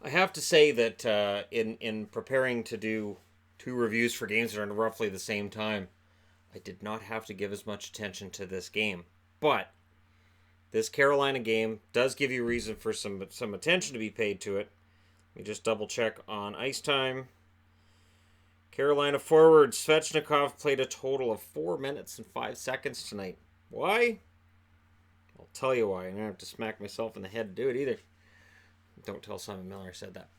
I have to say that in preparing to do two reviews for games that are in roughly the same time, I did not have to give as much attention to this game. But this Carolina game does give you reason for some attention to be paid to it. Let me just double check on ice time. Carolina forward Svechnikov played a total of 4 minutes and 5 seconds tonight. Why? I'll tell you why. I don't have to smack myself in the head to do it either. Don't tell Simon Miller I said that.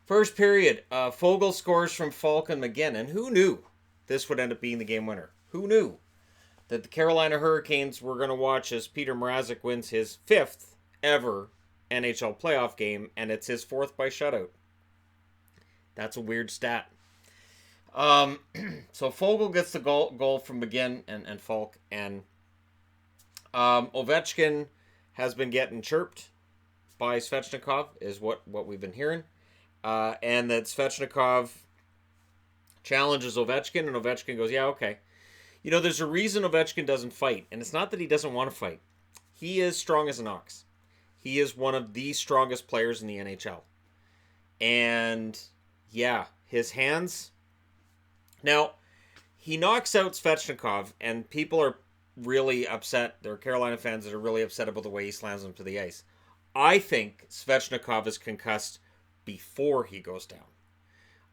First period, Fogle scores from Falk and McGinn. And who knew this would end up being the game winner? Who knew that the Carolina Hurricanes were going to watch as Peter Mrazek wins his 5th ever NHL playoff game, and it's his 4th by shutout? That's a weird stat. So Fogle gets the goal from McGinn and Falk, and Ovechkin has been getting chirped by Svechnikov, is what we've been hearing. And that Svechnikov challenges Ovechkin, and Ovechkin goes, yeah, okay. You know, there's a reason Ovechkin doesn't fight, and it's not that he doesn't want to fight. He is strong as an ox. He is one of the strongest players in the NHL. And, yeah, his hands... Now, he knocks out Svechnikov, and people are really upset. There are Carolina fans that are really upset about the way he slams him to the ice. I think Svechnikov is concussed before he goes down.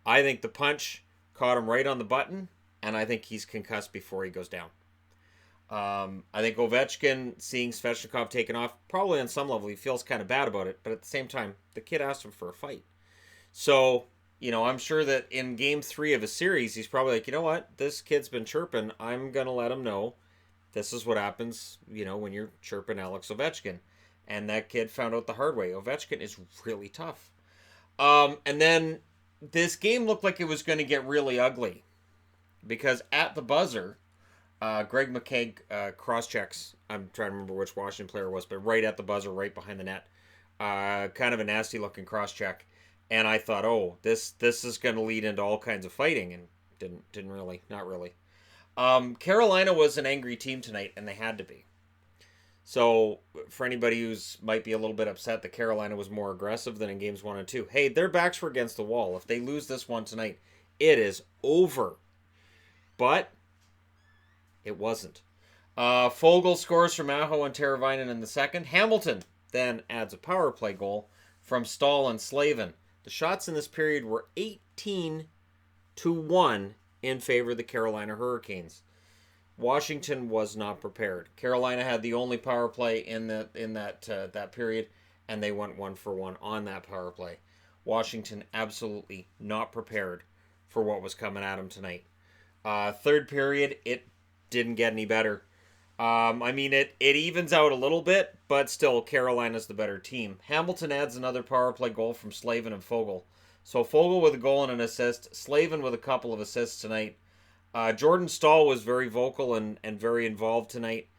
I think the punch caught him right on the button, and I think he's concussed before he goes down. I think Ovechkin, seeing Svechnikov taken off, probably on some level he feels kind of bad about it, but at the same time, the kid asked him for a fight. So, you know, I'm sure that in game 3 of a series, he's probably like, you know what, this kid's been chirping, I'm going to let him know this is what happens, you know, when you're chirping Alex Ovechkin. And that kid found out the hard way. Ovechkin is really tough. And then this game looked like it was going to get really ugly. Because at the buzzer, Greg McKegg cross-checks. I'm trying to remember which Washington player it was, but right at the buzzer, right behind the net. Kind of a nasty-looking cross-check. And I thought, oh, this is going to lead into all kinds of fighting. And didn't really. Not really. Carolina was an angry team tonight, and they had to be. So, for anybody who's might be a little bit upset that Carolina was more aggressive than in games 1 and 2, hey, their backs were against the wall. If they lose this one tonight, it is over. But it wasn't. Fogle scores from Aho and Teravainen in the second. Hamilton then adds a power play goal from Stahl and Slavin. The shots in this period were 18-1 in favor of the Carolina Hurricanes. Washington was not prepared. Carolina had the only power play in that period, and they went 1-for-1 on that power play. Washington absolutely not prepared for what was coming at them tonight. Third period, it didn't get any better. I mean, it evens out a little bit, but still, Carolina's the better team. Hamilton adds another power play goal from Slavin and Fogle. So Fogle with a goal and an assist, Slavin with a couple of assists tonight. Jordan Stahl was very vocal and very involved tonight.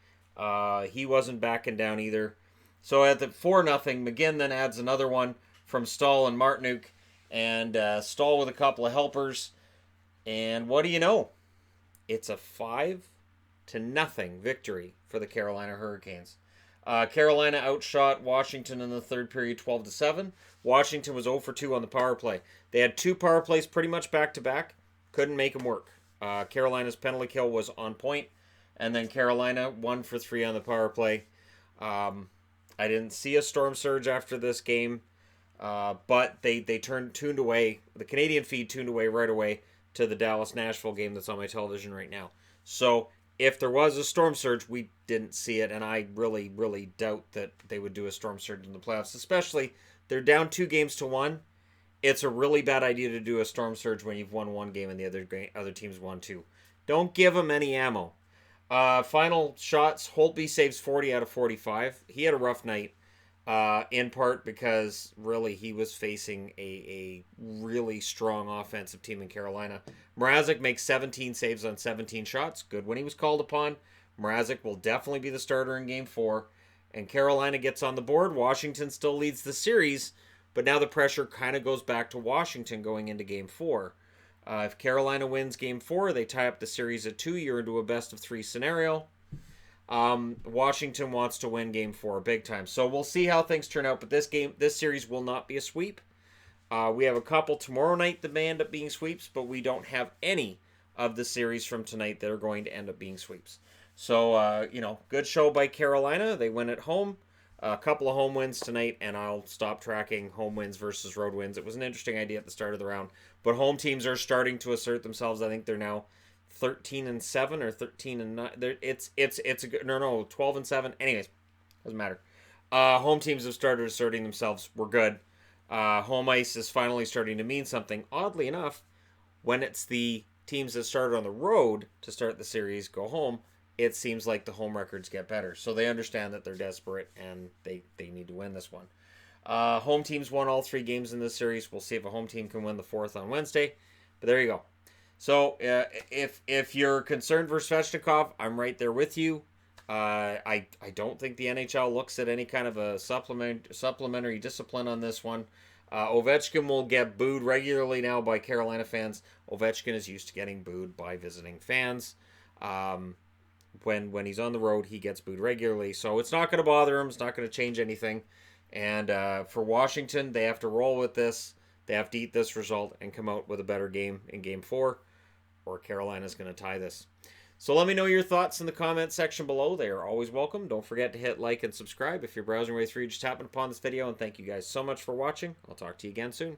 He wasn't backing down either. So at the 4-0, McGinn then adds another one from Stahl and Martinuk. And Stahl with a couple of helpers. And what do you know? It's a 5-0 victory for the Carolina Hurricanes. Carolina outshot Washington in the third period 12-7. Washington was 0-for-2 on the power play. They had 2 power plays pretty much back-to-back. Couldn't make them work. Carolina's penalty kill was on point, and then Carolina 1-for-3 on the power play. I didn't see a storm surge after this game, but they tuned away. The Canadian feed tuned away right away to the Dallas-Nashville game that's on my television right now. So if there was a storm surge, we didn't see it, and I really, really doubt that they would do a storm surge in the playoffs, especially they're down 2-1. It's a really bad idea to do a storm surge when you've won 1 game and the other team's won 2. Don't give them any ammo. Final shots, Holtby saves 40 out of 45. He had a rough night, in part because really he was facing a really strong offensive team in Carolina. Mrazek makes 17 saves on 17 shots. Good when he was called upon. Mrazek will definitely be the starter in Game 4. And Carolina gets on the board. Washington still leads the series, but now the pressure kind of goes back to Washington going into Game 4. If Carolina wins Game 4, they tie up the series at 2. You're into a best-of-3 scenario. Washington wants to win Game 4 big time. So we'll see how things turn out. But this series will not be a sweep. We have a couple tomorrow night that may end up being sweeps, but we don't have any of the series from tonight that are going to end up being sweeps. So, good show by Carolina. They win at home. A couple of home wins tonight, and I'll stop tracking home wins versus road wins. It was an interesting idea at the start of the round, but home teams are starting to assert themselves. I think they're now 13-7 or 13-9. It's a good, no 12-7. Anyways, doesn't matter. Home teams have started asserting themselves. We're good. Home ice is finally starting to mean something. Oddly enough, when it's the teams that started on the road to start the series go home, it seems like the home records get better. So they understand that they're desperate and they need to win this one. Home teams won all 3 games in this series. We'll see if a home team can win the 4th on Wednesday. But there you go. So if you're concerned for Svechnikov, I'm right there with you. I don't think the NHL looks at any kind of a supplementary discipline on this one. Ovechkin will get booed regularly now by Carolina fans. Ovechkin is used to getting booed by visiting fans. When he's on the road, he gets booed regularly. So it's not going to bother him. It's not going to change anything. And for Washington, they have to roll with this. They have to eat this result and come out with a better game in Game 4. Or Carolina's going to tie this. So let me know your thoughts in the comment section below. They are always welcome. Don't forget to hit like and subscribe if you're browsing your way through. Just tapping upon this video. And thank you guys so much for watching. I'll talk to you again soon.